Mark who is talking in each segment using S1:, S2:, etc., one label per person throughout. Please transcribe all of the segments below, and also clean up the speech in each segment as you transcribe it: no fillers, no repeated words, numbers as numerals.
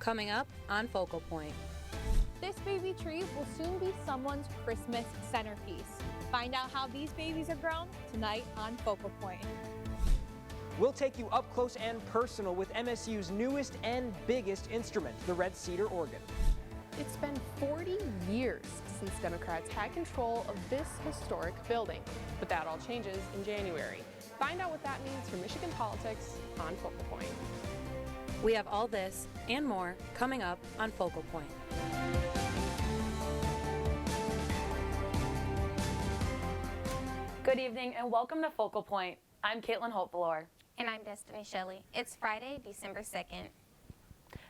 S1: Coming up on Focal Point.
S2: This baby tree will soon be someone's Christmas centerpiece. Find out how these babies are grown tonight on Focal Point.
S3: We'll take you up close and personal with MSU's newest and biggest instrument, the red cedar organ.
S4: It's been 40 years since Democrats had control of this historic building, but that all changes in January. Find out what that means for Michigan politics on Focal Point.
S1: We have all this and more coming up on Focal Point.
S5: Good evening and welcome to Focal Point. I'm Caitlin Hopelor.
S6: And I'm Destiny Shelley. It's Friday, December 2nd.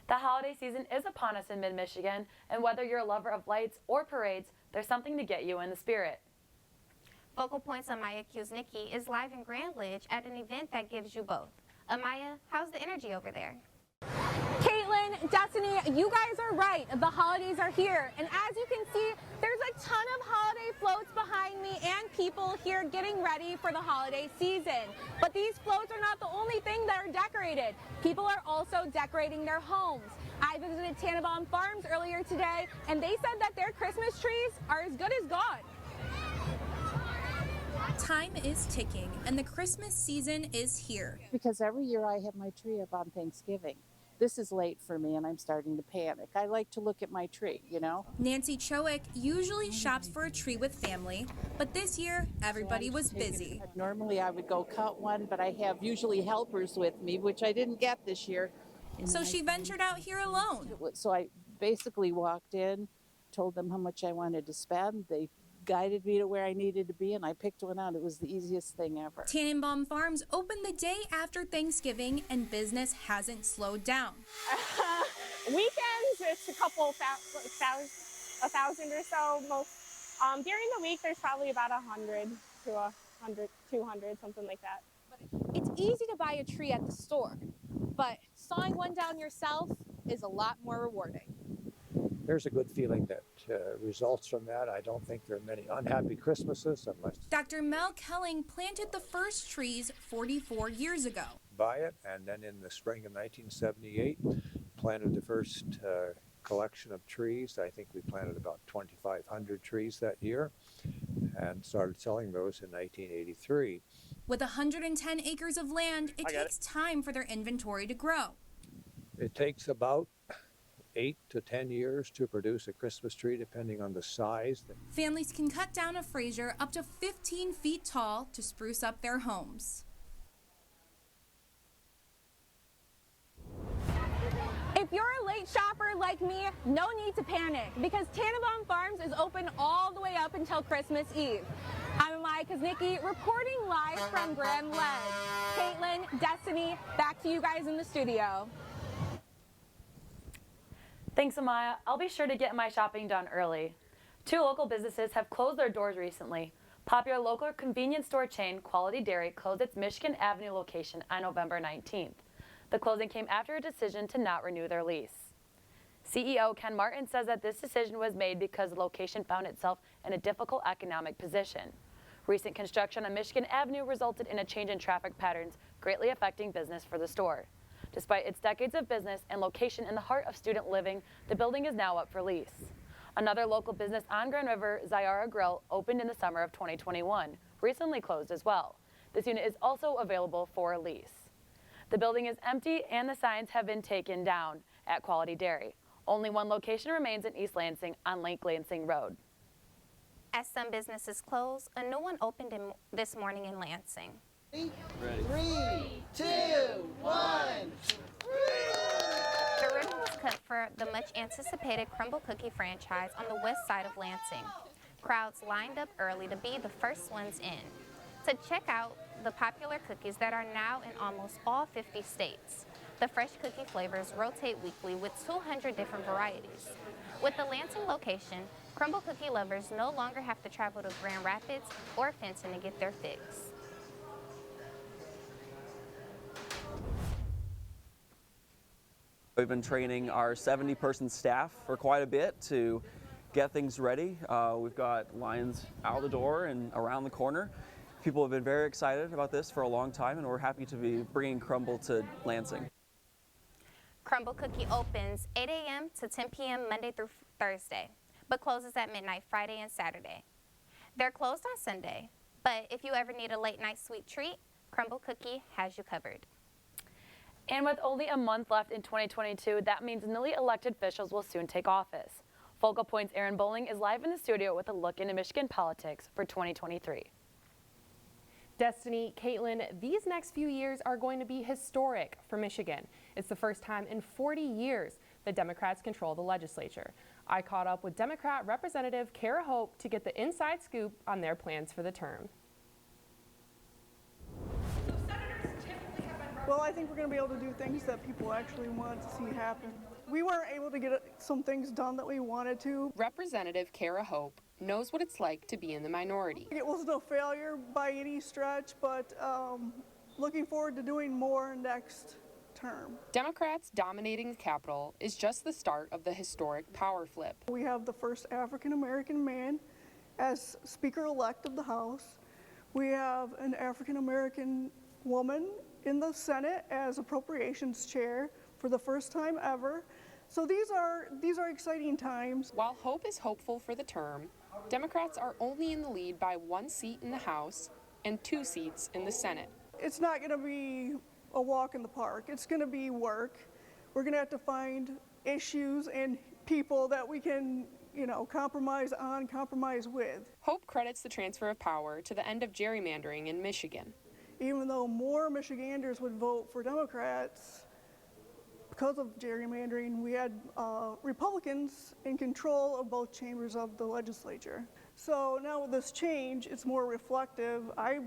S5: The holiday season is upon us in mid-Michigan, and whether you're a lover of lights or parades, there's something to get you in the spirit.
S6: Focal Point's Amaya Kuznicki is live in Grand Ledge at an event that gives you both. Amaya, how's the energy over there?
S2: Caitlin, Destiny, you guys are right. The holidays are here. And as you can see, there's a ton of holiday floats behind me and people here getting ready for the holiday season. But these floats are not the only thing that are decorated. People are also decorating their homes. I visited Tannenbaum Farms earlier today, and they said that their Christmas trees are as good as gone.
S7: Time is ticking, and the Christmas season is here.
S8: Because every year I have my tree up on Thanksgiving. This is late for me and I'm starting to panic. I like to look at my tree, you know?
S7: Nancy Chowick usually shops for a tree with family, but this year everybody was busy.
S8: Normally I would go cut one, but I have usually helpers with me, which I didn't get this year.
S7: So she ventured out here alone.
S8: So I basically walked in, told them how much I wanted to spend. They guided me to where I needed to be, and I picked one out. It was the easiest thing ever.
S7: Tannenbaum Farms opened the day after Thanksgiving, and business hasn't slowed down.
S4: Weekends, it's a couple thousand or so. Most during the week, there's probably about 100 to 200, something like that.
S2: It's easy to buy a tree at the store, but sawing one down yourself is a lot more rewarding.
S9: There's a good feeling that results from that. I don't think there are many unhappy Christmases unless...
S7: Dr. Mel Kelling planted the first trees 44 years ago.
S9: Buy it, and then in the spring of 1978, planted the first collection of trees. I think we planted about 2,500 trees that year and started selling those in 1983.
S7: With 110 acres of land, it takes time for their inventory to grow.
S9: It takes about 8 to 10 years to produce a Christmas tree, depending on the size.
S7: Families can cut down a Fraser up to 15 feet tall to spruce up their homes.
S2: If you're a late shopper like me, no need to panic because Tannenbaum Farms is open all the way up until Christmas Eve. I'm Amaya Kuznicki reporting live from Grand Ledge. Caitlin, Destiny, back to you guys in the studio.
S5: Thanks, Amaya. I'll be sure to get my shopping done early. 2 local businesses have closed their doors recently. Popular local convenience store chain Quality Dairy closed its Michigan Avenue location on November 19th. The closing came after a decision to not renew their lease. CEO Ken Martin says that this decision was made because the location found itself in a difficult economic position. Recent construction on Michigan Avenue resulted in a change in traffic patterns, greatly affecting business for the store. Despite its decades of business and location in the heart of student living, the building is now up for lease. Another local business on Grand River, Zyara Grill, opened in the summer of 2021, recently closed as well. This unit is also available for a lease. The building is empty and the signs have been taken down at Quality Dairy. Only one location remains in East Lansing on Lake Lansing Road.
S6: As some businesses close, a new one opened this morning in Lansing.
S10: Ready. 3, 2, 1.
S6: The ribbon was cut for the much-anticipated Crumble Cookie franchise on the west side of Lansing. Crowds lined up early to be the first ones in. To check out the popular cookies that are now in almost all 50 states. The fresh cookie flavors rotate weekly with 200 different varieties. With the Lansing location, Crumble Cookie lovers no longer have to travel to Grand Rapids or Fenton to get their fix.
S11: We've been training our 70-person staff for quite a bit to get things ready. We've got lines out the door and around the corner. People have been very excited about this for a long time, and we're happy to be bringing Crumble to Lansing.
S6: Crumble Cookie opens 8 a.m. to 10 p.m. Monday through Thursday, but closes at midnight Friday and Saturday. They're closed on Sunday, but if you ever need a late night sweet treat, Crumble Cookie has you covered.
S5: And with only a month left in 2022, that means newly elected officials will soon take office. Focal Point's Aaron Bowling is live in the studio with a look into Michigan politics for 2023.
S4: Destiny, Caitlin, these next few years are going to be historic for Michigan. It's the first time in 40 years that Democrats control the legislature. I caught up with Democrat Representative Kara Hope to get the inside scoop on their plans for the term.
S12: Well, I think we're going to be able to do things that people actually want to see happen. We weren't able to get some things done that we wanted to.
S4: Representative Kara Hope knows what it's like to be in the minority.
S12: It wasn't a failure by any stretch, but looking forward to doing more next term.
S4: Democrats dominating the Capitol is just the start of the historic power flip.
S12: We have the first African-American man as Speaker-elect of the House. We have an African-American woman in the Senate as Appropriations Chair for the first time ever. So these are exciting times.
S4: While Hope is hopeful for the term, Democrats are only in the lead by 1 seat in the House and 2 seats in the Senate.
S12: It's not going to be a walk in the park. It's going to be work. We're going to have to find issues and people that we can, compromise on, compromise with.
S4: Hope credits the transfer of power to the end of gerrymandering in Michigan.
S12: Even though more Michiganders would vote for Democrats, because of gerrymandering, we had Republicans in control of both chambers of the legislature. So now with this change, it's more reflective, I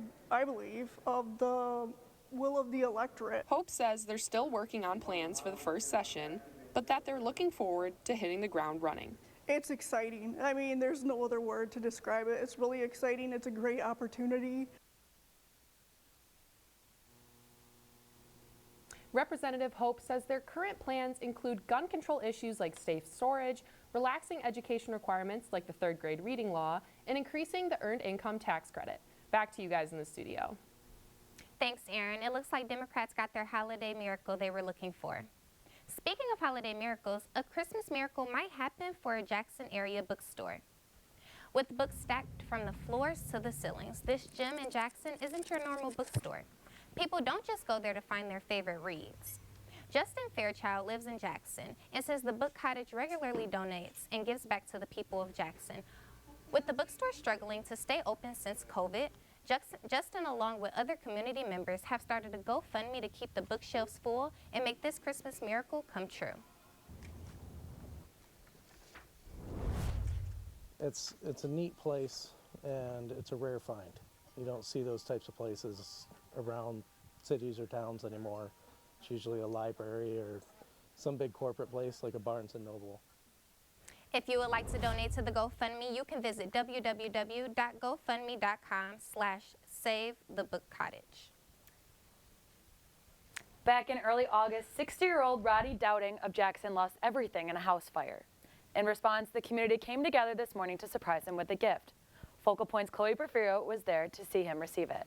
S12: believe, of the will of the electorate.
S4: Hope says they're still working on plans for the first session, but that they're looking forward to hitting the ground running.
S12: It's exciting. I mean, there's no other word to describe it. It's really exciting. It's a great opportunity.
S4: Representative Hope says their current plans include gun control issues like safe storage, relaxing education requirements like the 3rd grade reading law, and increasing the earned income tax credit. Back to you guys in the studio.
S6: Thanks, Aaron. It looks like Democrats got their holiday miracle they were looking for. Speaking of holiday miracles, a Christmas miracle might happen for a Jackson area bookstore. With books stacked from the floors to the ceilings, this gym in Jackson isn't your normal bookstore. People don't just go there to find their favorite reads. Justin Fairchild lives in Jackson and says the Book Cottage regularly donates and gives back to the people of Jackson. With the bookstore struggling to stay open since COVID, Justin, along with other community members, have started a GoFundMe to keep the bookshelves full and make this Christmas miracle come true.
S13: It's a neat place, and it's a rare find. You don't see those types of places around cities or towns anymore. It's usually a library or some big corporate place like a Barnes & Noble.
S6: If you would like to donate to the GoFundMe, you can visit www.gofundme.com/SaveTheBookCottage.
S5: Back in early August, 60-year-old Roddy Dowding of Jackson lost everything in a house fire. In response, the community came together this morning to surprise him with a gift. Focal Point's Chloe Porfirio was there to see him receive it.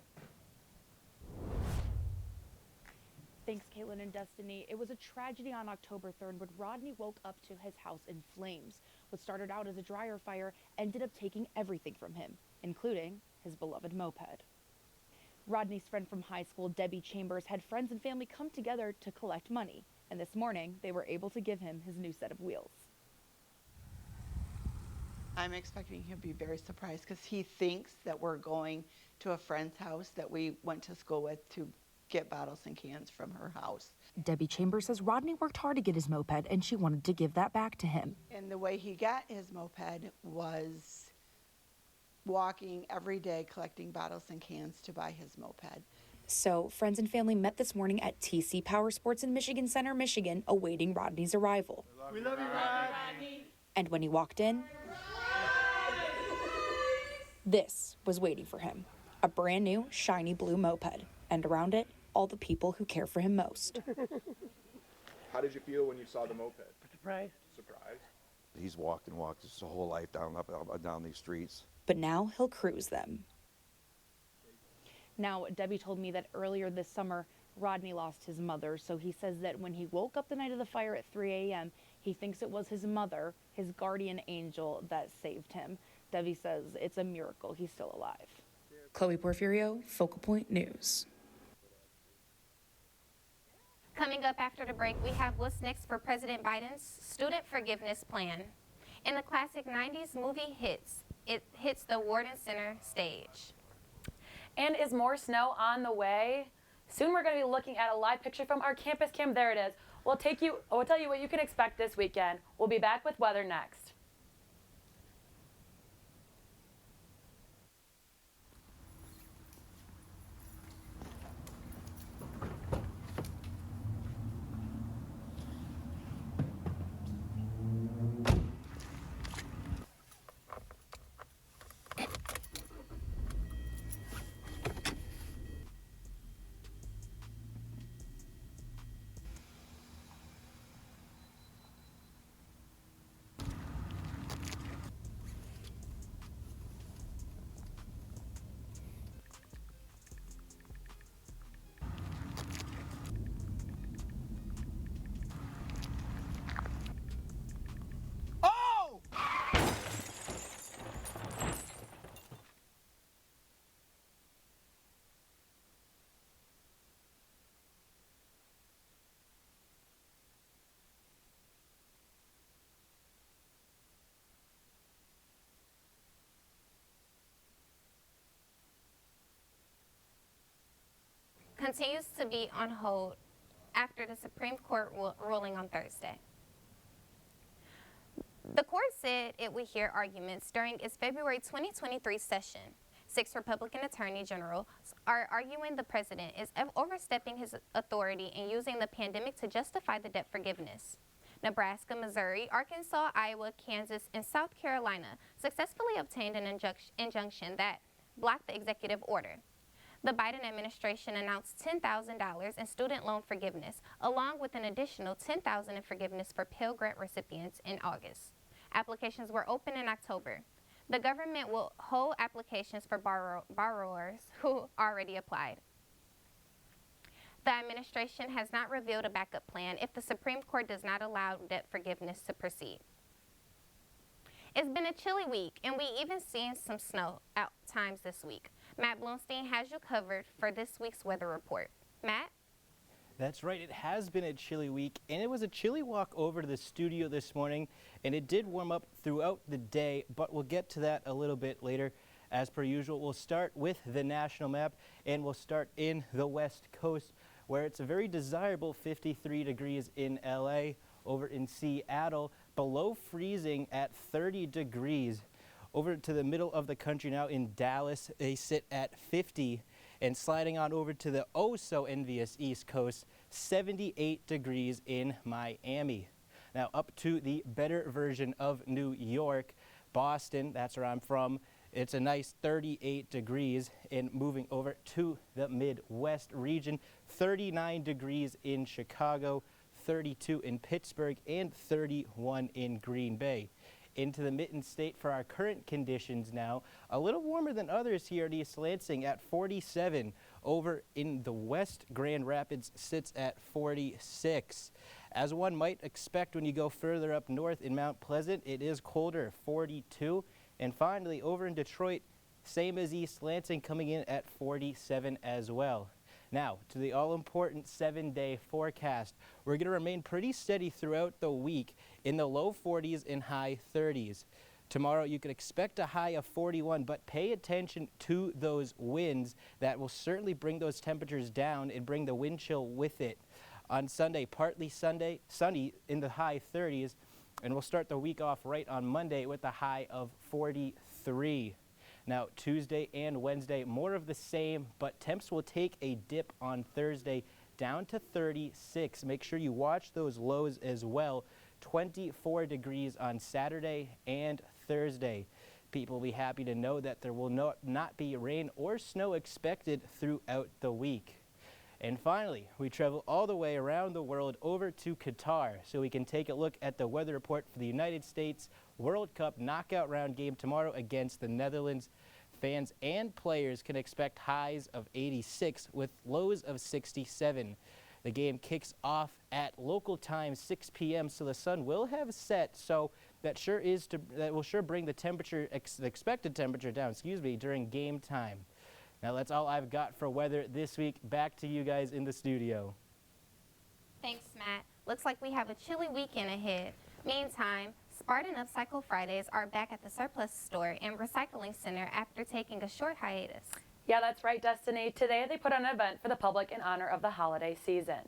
S14: Thanks, Caitlin and Destiny. It was a tragedy on October 3rd when Rodney woke up to his house in flames. What started out as a dryer fire ended up taking everything from him, including his beloved moped. Rodney's friend from high school, Debbie Chambers, had friends and family come together to collect money, and this morning they were able to give him his new set of wheels.
S15: I'm expecting him to be very surprised because he thinks that we're going to a friend's house that we went to school with to get bottles and cans from her house.
S16: Debbie Chambers says Rodney worked hard to get his moped and she wanted to give that back to him.
S15: And the way he got his moped was walking every day collecting bottles and cans to buy his moped.
S16: So friends and family met this morning at TC Power Sports in Michigan Center, Michigan, awaiting Rodney's arrival.
S10: We love you, Rodney.
S16: And when he walked in, this was waiting for him, a brand new shiny blue moped, and around it, all the people who care for him most.
S17: How did you feel when you saw the moped?
S18: Surprised.
S17: Surprised?
S19: He's walked his whole life down these streets.
S16: But now he'll cruise them.
S14: Now, Debbie told me that earlier this summer, Rodney lost his mother, so he says that when he woke up the night of the fire at 3 a.m., he thinks it was his mother, his guardian angel, that saved him. Debbie says it's a miracle he's still alive.
S16: Chloe Porfirio, Focal Point News.
S6: Coming up after the break, we have what's next for President Biden's student forgiveness plan. In the classic 90s movie Hits, it hits the Wharton Center stage.
S5: And is more snow on the way? Soon we're going to be looking at a live picture from our campus cam. There it is. We'll tell you what you can expect this weekend. We'll be back with weather next.
S6: Continues to be on hold after the Supreme Court ruling on Thursday. The court said it would hear arguments during its February 2023 session. 6 Republican attorney generals are arguing the president is overstepping his authority and using the pandemic to justify the debt forgiveness. Nebraska, Missouri, Arkansas, Iowa, Kansas, and South Carolina successfully obtained an injunction that blocked the executive order. The Biden administration announced $10,000 in student loan forgiveness, along with an additional $10,000 in forgiveness for Pell Grant recipients in August. Applications were open in October. The government will hold applications for borrowers who already applied. The administration has not revealed a backup plan if the Supreme Court does not allow debt forgiveness to proceed. It's been a chilly week, and we even seen some snow at times this week. Matt Bloomstein has you covered for this week's weather report. Matt?
S18: That's right, it has been a chilly week, and it was a chilly walk over to the studio this morning, and it did warm up throughout the day, but we'll get to that a little bit later. As per usual, we'll start with the national map, and we'll start in the West Coast, where it's a very desirable 53 degrees in LA. Over in Seattle, below freezing at 30 degrees. Over to the middle of the country now in Dallas, they sit at 50, and sliding on over to the oh-so-envious East Coast, 78 degrees in Miami. Now up to the better version of New York, Boston, that's where I'm from. It's a nice 38 degrees, and moving over to the Midwest region, 39 degrees in Chicago, 32 in Pittsburgh, and 31 in Green Bay. Into the Mitten State for our current conditions now. A little warmer than others here at East Lansing at 47. Over in the West, Grand Rapids sits at 46. As one might expect when you go further up north in Mount Pleasant, it is colder, 42. And finally, over in Detroit, same as East Lansing, coming in at 47 as well. Now, to the all-important 7-day forecast. We're going to remain pretty steady throughout the week in the low 40s and high 30s. Tomorrow, you can expect a high of 41, but pay attention to those winds. That will certainly bring those temperatures down and bring the wind chill with it. On Sunday, partly sunny in the high 30s, and we'll start the week off right on Monday with a high of 43. Now, Tuesday and Wednesday, more of the same, but temps will take a dip on Thursday down to 36. Make sure you watch those lows as well. 24 degrees on Saturday and Thursday. People will be happy to know that there will not be rain or snow expected throughout the week. And finally, we travel all the way around the world over to Qatar so we can take a look at the weather report for the United States World Cup knockout round game tomorrow against the Netherlands. Fans and players can expect highs of 86 with lows of 67. The game kicks off at local time 6 p.m. so the sun will have set, so that will sure bring the temperature, the expected temperature down, during game time. Now that's all I've got for weather this week. Back to you guys in the studio.
S6: Thanks, Matt. Looks like we have a chilly weekend ahead. Meantime, Spartan Upcycle Fridays are back at the Surplus Store and Recycling Center after taking a short hiatus.
S5: Yeah, that's right, Destiny. Today they put on an event for the public in honor of the holiday season.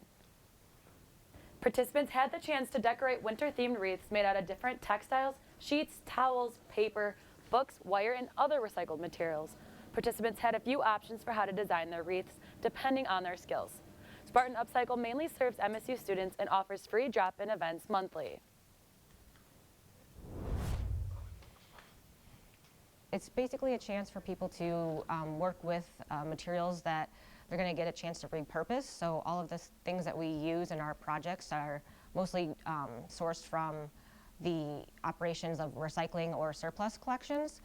S5: Participants had the chance to decorate winter-themed wreaths made out of different textiles, sheets, towels, paper, books, wire, and other recycled materials. Participants had a few options for how to design their wreaths, depending on their skills. Spartan Upcycle mainly serves MSU students and offers free drop-in events monthly.
S20: It's basically a chance for people to work with materials that they're going to get a chance to repurpose. So all of the things that we use in our projects are mostly sourced from the operations of recycling or surplus collections.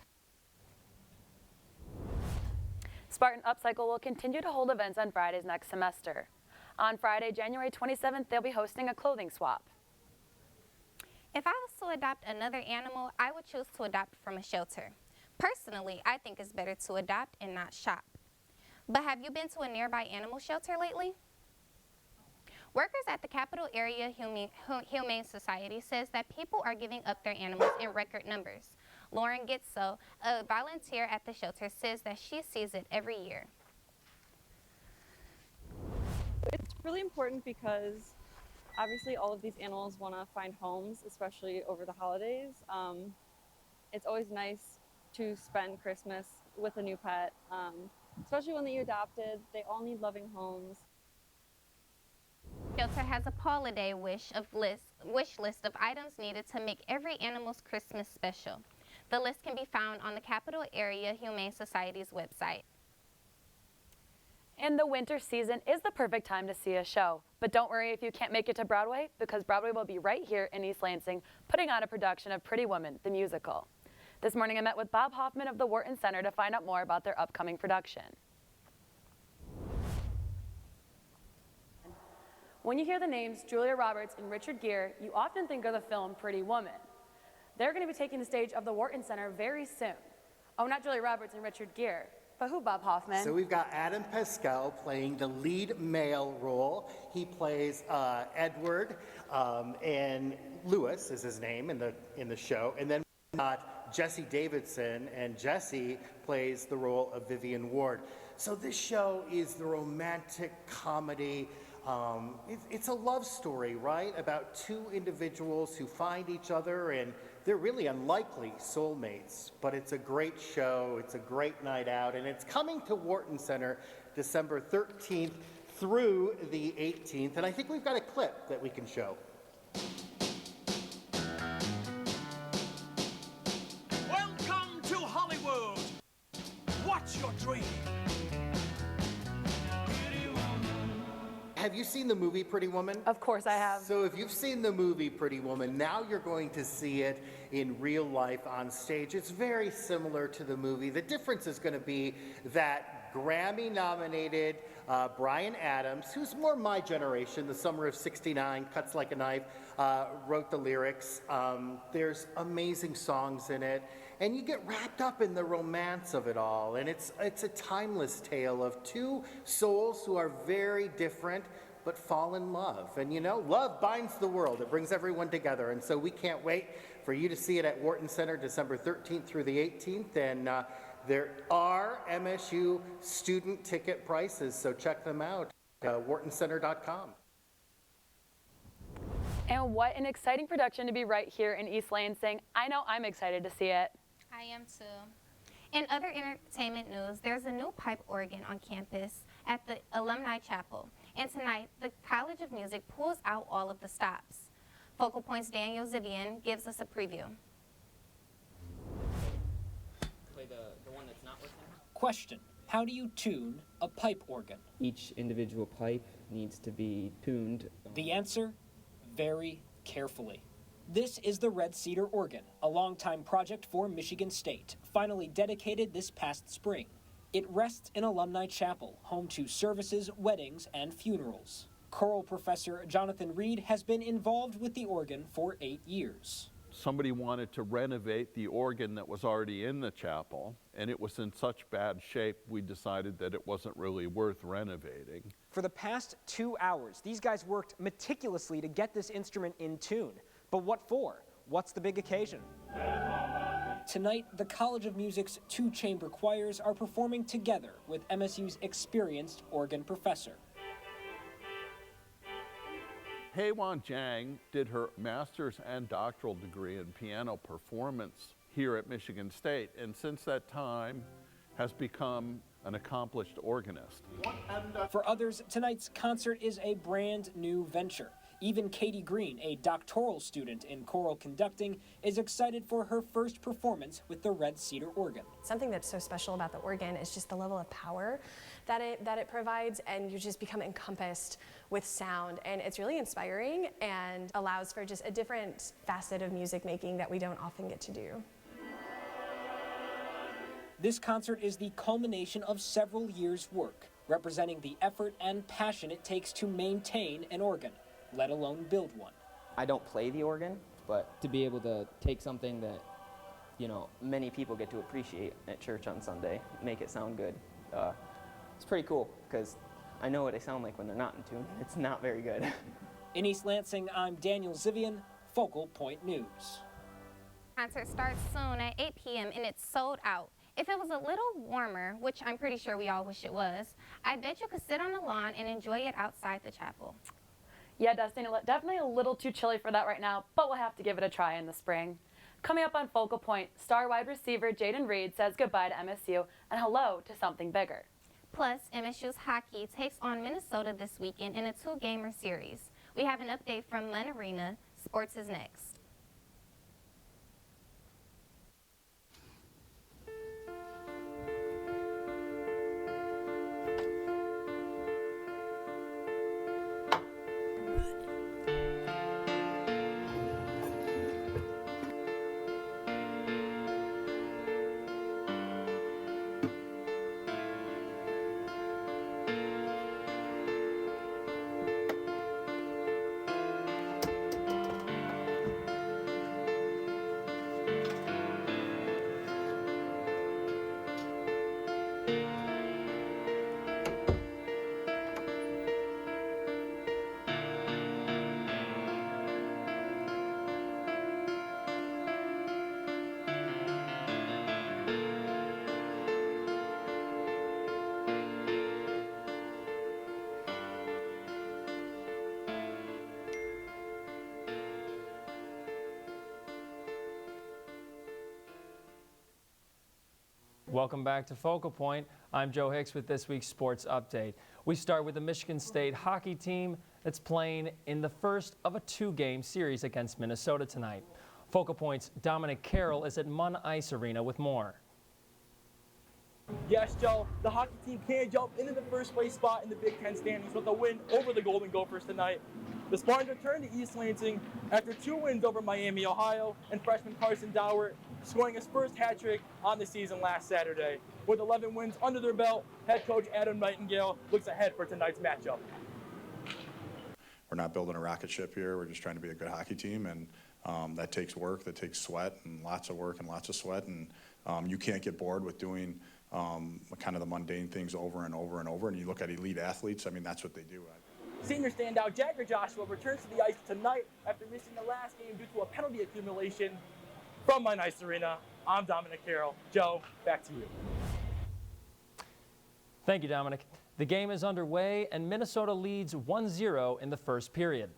S5: Spartan Upcycle will continue to hold events on Fridays next semester. On Friday, January 27th, they'll be hosting a clothing swap.
S6: If I was to adopt another animal, I would choose to adopt from a shelter. Personally, I think it's better to adopt and not shop. But have you been to a nearby animal shelter lately? Workers at the Capital Area Humane Society says that people are giving up their animals in record numbers. Lauren Gitso, a volunteer at the shelter, says that she sees it every year.
S21: It's really important because obviously all of these animals want to find homes, especially over the holidays. It's always nice to spend Christmas with a new pet, especially when you adopted. They all need loving homes.
S6: Shelter has a holiday wish list of items needed to make every animal's Christmas special. The list can be found on the Capital Area Humane Society's website.
S5: And the winter season is the perfect time to see a show. But don't worry if you can't make it to Broadway, because Broadway will be right here in East Lansing, putting on a production of Pretty Woman, the musical. This morning I met with Bob Hoffman of the Wharton Center to find out more about their upcoming production. When you hear the names Julia Roberts and Richard Gere, you often think of the film Pretty Woman. They're going to be taking the stage of the Wharton Center very soon. Oh, not Julia Roberts and Richard Gere, but who, Bob Hoffman?
S22: So we've got Adam Pascal playing the lead male role. He plays Edward, and Lewis is his name in the show. And then we've got Jesse Davidson, and Jesse plays the role of Vivian Ward. So this show is the romantic comedy. It's a love story, right? About two individuals who find each other, and they're really unlikely soulmates. But it's a great show, it's a great night out, and it's coming to Wharton Center December 13th through the 18th. And I think we've got a clip that we can show.
S10: Welcome to Hollywood. What's your dream?
S22: Have you seen the movie Pretty Woman?
S5: Of course I have.
S22: So if you've seen the movie Pretty Woman, now you're going to see it in real life on stage. It's very similar to the movie. The difference is going to be that Grammy-nominated Bryan Adams, who's more my generation, the summer of '69, Cuts Like a Knife, wrote the lyrics. There's amazing songs in it. And you get wrapped up in the romance of it all. And it's a timeless tale of two souls who are very different but fall in love. And you know, love binds the world. It brings everyone together. And so we can't wait for you to see it at Wharton Center December 13th through the 18th. And there are MSU student ticket prices, so check them out at whartoncenter.com.
S5: And what an exciting production to be right here in East Lansing. I know I'm excited to see it.
S6: I am too. In other entertainment news, there's a new pipe organ on campus at the Alumni Chapel. And tonight, the College of Music pulls out all of the stops. Focal Point's Daniel Zivian gives us a preview.
S23: Play the one that's not working.
S24: Question: how do you tune a pipe organ?
S23: Each individual pipe needs to be tuned.
S24: The answer: very carefully. This is the Red Cedar Organ, a longtime project for Michigan State, finally dedicated this past spring. It rests in Alumni Chapel, home to services, weddings, and funerals. Choral professor Jonathan Reed has been involved with the organ for 8 years.
S1: Somebody wanted to renovate the organ that was already in the chapel, and it was in such bad shape we decided that it wasn't really worth renovating.
S24: For the past 2 hours, these guys worked meticulously to get this instrument in tune. But what for? What's the big occasion? Tonight, the College of Music's 2 chamber choirs are performing together with MSU's experienced organ professor.
S1: Hei-Wan Jiang did her master's and doctoral degree in piano performance here at Michigan State, and since that time has become an accomplished organist.
S24: For others, tonight's concert is a brand new venture. Even Katie Green, a doctoral student in choral conducting, is excited for her first performance with the Red Cedar Organ.
S3: Something that's so special about the organ is just the level of power that it provides, and you just become encompassed with sound, and it's really inspiring and allows for just a different facet of music making that we don't often get to do.
S24: This concert is the culmination of several years' work, representing the effort and passion it takes to maintain an organ, let alone build one.
S23: I don't play the organ, but to be able to take something that, you know, many people get to appreciate at church on Sunday, make it sound good, it's pretty cool, because I know what they sound like when they're not in tune. It's not very good.
S24: In East Lansing, I'm Daniel Zivian, Focal Point News.
S6: Concert starts soon at 8 p.m. and it's sold out. If it was a little warmer, which I'm pretty sure we all wish it was, I bet you could sit on the lawn and enjoy it outside the chapel.
S5: Yeah, Destiny, definitely a little too chilly for that right now, but we'll have to give it a try in the spring. Coming up on Focal Point, star wide receiver Jaden Reed says goodbye to MSU and hello to something bigger.
S6: Plus, MSU's hockey takes on Minnesota this weekend in a 2-gamer series. We have an update from Len Arena. Sports is next.
S8: Welcome back to Focal Point. I'm Joe Hicks with this week's sports update. We start with the Michigan State hockey team that's playing in the first of a 2-game series against Minnesota tonight. Focal Point's Dominic Carroll is at Munn Ice Arena with more.
S9: Yes, Joe, the hockey team can jump into the first place spot in the Big Ten standings with a win over the Golden Gophers tonight. The Spartans return to East Lansing after 2 wins over Miami, Ohio, and freshman Carson Dowert scoring his first hat trick on the season last Saturday. With 11 wins under their belt, head coach Adam Nightingale looks ahead for tonight's matchup.
S25: We're not building a rocket ship here. We're just trying to be a good hockey team, and that takes work, that takes sweat, and lots of work and lots of sweat. And you can't get bored with doing kind of the mundane things over and over and over. And you look at elite athletes, I mean, that's what they do.
S9: Senior standout Jagger Joshua returns to the ice tonight after missing the last game due to a penalty accumulation. From Munn Ice Arena, I'm Dominic Carroll. Joe, back to you.
S8: Thank you, Dominic. The game is underway and Minnesota leads 1-0 in the first period.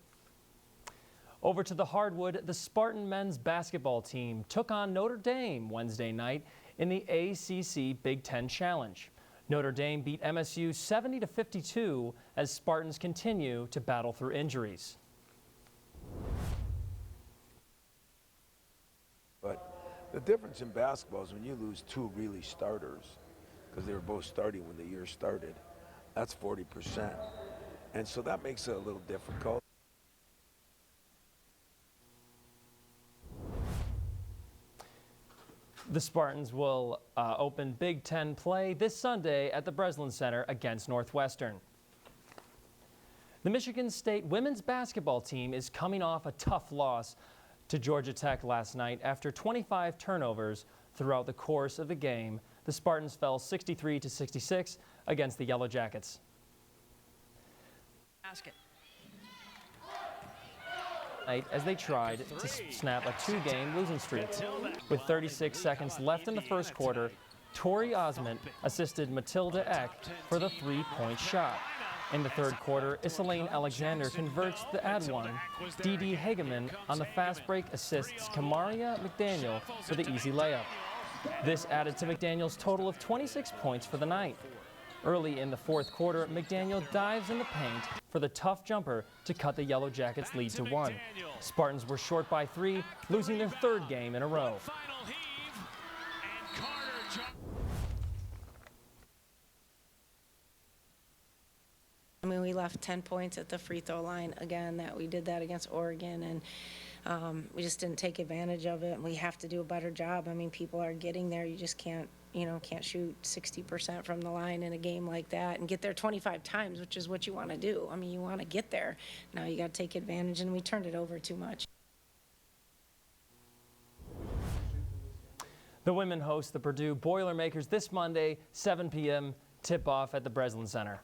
S8: Over to the hardwood, the Spartan men's basketball team took on Notre Dame Wednesday night in the ACC Big Ten Challenge. Notre Dame beat MSU 70-52 as Spartans continue to battle through injuries.
S26: But the difference in basketball is when you lose 2 really starters, because they were both starting when the year started, that's 40%. And so that makes it a little difficult.
S8: The Spartans will open Big Ten play this Sunday at the Breslin Center against Northwestern. The Michigan State women's basketball team is coming off a tough loss to Georgia Tech last night. After 25 turnovers throughout the course of the game, the Spartans fell 63-66 against the Yellow Jackets.
S24: Basket.
S8: As they tried to snap a two-game losing streak. With 36 seconds left in the first quarter, Tori Osment assisted Matilda Eck for the three-point shot. In the third quarter, Iselene Alexander converts the add one. Dee Dee Hageman on the fast break assists Kamaria McDaniel for the easy layup. This added to McDaniel's total of 26 points for the night. Early in the fourth quarter, McDaniel dives in the paint for the tough jumper to cut the Yellow Jackets' lead to 1. Spartans were short by 3, losing their third game in a row.
S2: I mean, we left 10 points at the free throw line again. That we did that against Oregon, and we just didn't take advantage of it. And we have to do a better job. I mean, people are getting there. You just can't shoot 60% from the line in a game like that and get there 25 times, which is what you want to do. I mean, you want to get there. Now you got to take advantage, and we turned it over too much.
S8: The women host the Purdue Boilermakers this Monday, 7 p.m. tip-off at the Breslin Center.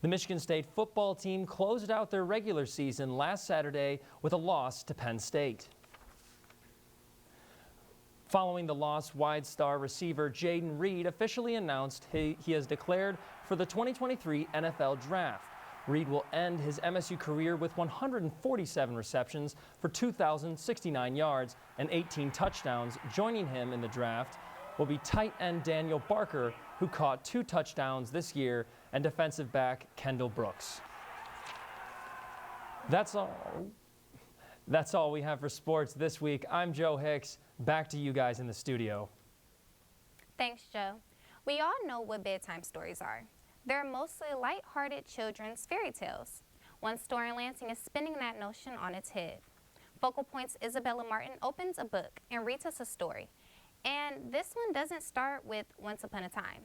S8: The Michigan State football team closed out their regular season last Saturday with a loss to Penn State. Following the loss, wide star receiver Jaden Reed officially announced he has declared for the 2023 NFL Draft. Reed will end his MSU career with 147 receptions for 2,069 yards and 18 touchdowns. Joining him in the draft will be tight end Daniel Barker, who caught 2 touchdowns this year, and defensive back Kendall Brooks. That's all we have for sports this week. I'm Joe Hicks. Back to you guys in the studio.
S6: Thanks, Joe. We all know what bedtime stories are. They're mostly light-hearted children's fairy tales. One story in Lansing is spinning that notion on its head. Focal Point's Isabella Martin opens a book and reads us a story. And this one doesn't start with Once Upon a Time.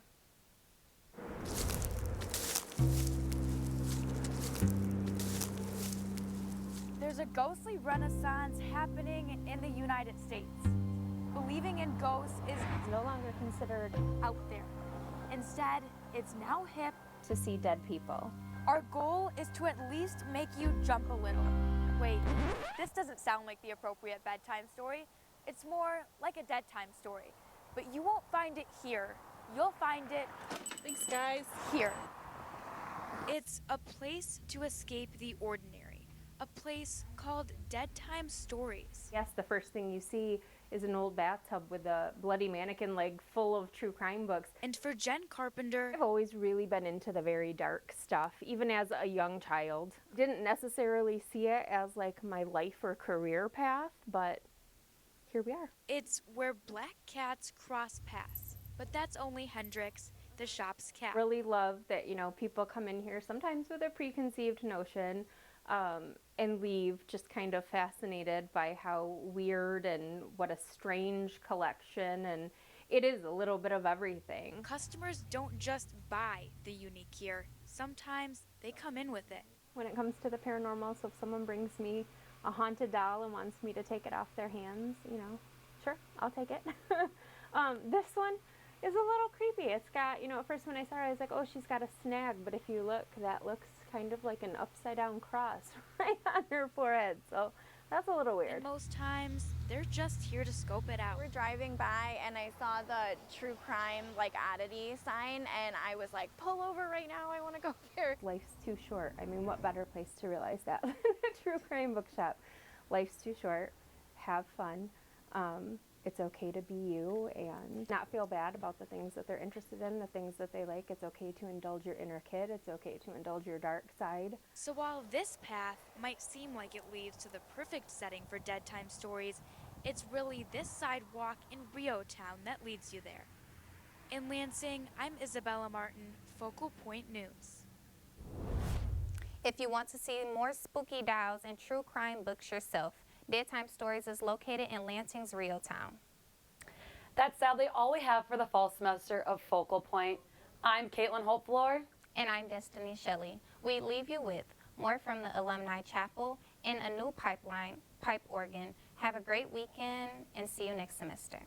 S4: There's a ghostly renaissance happening in the United States. Believing in ghosts is no longer considered out there. Instead, it's now hip
S7: to see dead people.
S4: Our goal is to at least make you jump a little. Wait, this doesn't sound like the appropriate bedtime story. It's more like a dead-time story. But you won't find it here. You'll find it, thanks guys, here. It's a place to escape the ordinary. A place called Deadtime Stories.
S7: Yes, the first thing you see is an old bathtub with a bloody mannequin leg full of true crime books.
S4: And for Jen Carpenter,
S7: I've always really been into the very dark stuff, even as a young child. Didn't necessarily see it as like my life or career path, but here we are.
S4: It's where black cats cross paths, but that's only Hendrix, the shop's cat.
S7: Really love that, people come in here sometimes with a preconceived notion, and leave just kind of fascinated by how weird and what a strange collection, and it is a little bit of everything.
S4: Customers don't just buy the unique here. Sometimes they come in with it.
S7: When it comes to the paranormal, so if someone brings me a haunted doll and wants me to take it off their hands, sure, I'll take it. This one is a little creepy. It's got, at first when I saw it, I was like, oh, she's got a snag, but if you look, that looks kind of like an upside down cross right on her forehead, so that's a little weird.
S4: And most times, they're just here to scope it out.
S11: We're driving by and I saw the true crime oddity sign, and I was like, pull over right now, I want to go there.
S7: Life's too short. I mean, what better place to realize that than the true crime bookshop? Life's too short. Have fun. It's okay to be you and not feel bad about the things that they're interested in, the things that they like. It's okay to indulge your inner kid. It's okay to indulge your dark side.
S4: So while this path might seem like it leads to the perfect setting for Deadtime Stories, it's really this sidewalk in Rio Town that leads you there. In Lansing, I'm Isabella Martin, Focal Point News.
S6: If you want to see more spooky dolls and true crime books yourself, Deadtime Stories is located in Lansing's Rio Town.
S5: That's sadly all we have for the fall semester of Focal Point. I'm Caitlin Hopeflor.
S6: And I'm Destiny Shelley. We leave you with more from the Alumni Chapel and a new pipe organ. Have a great weekend and see you next semester.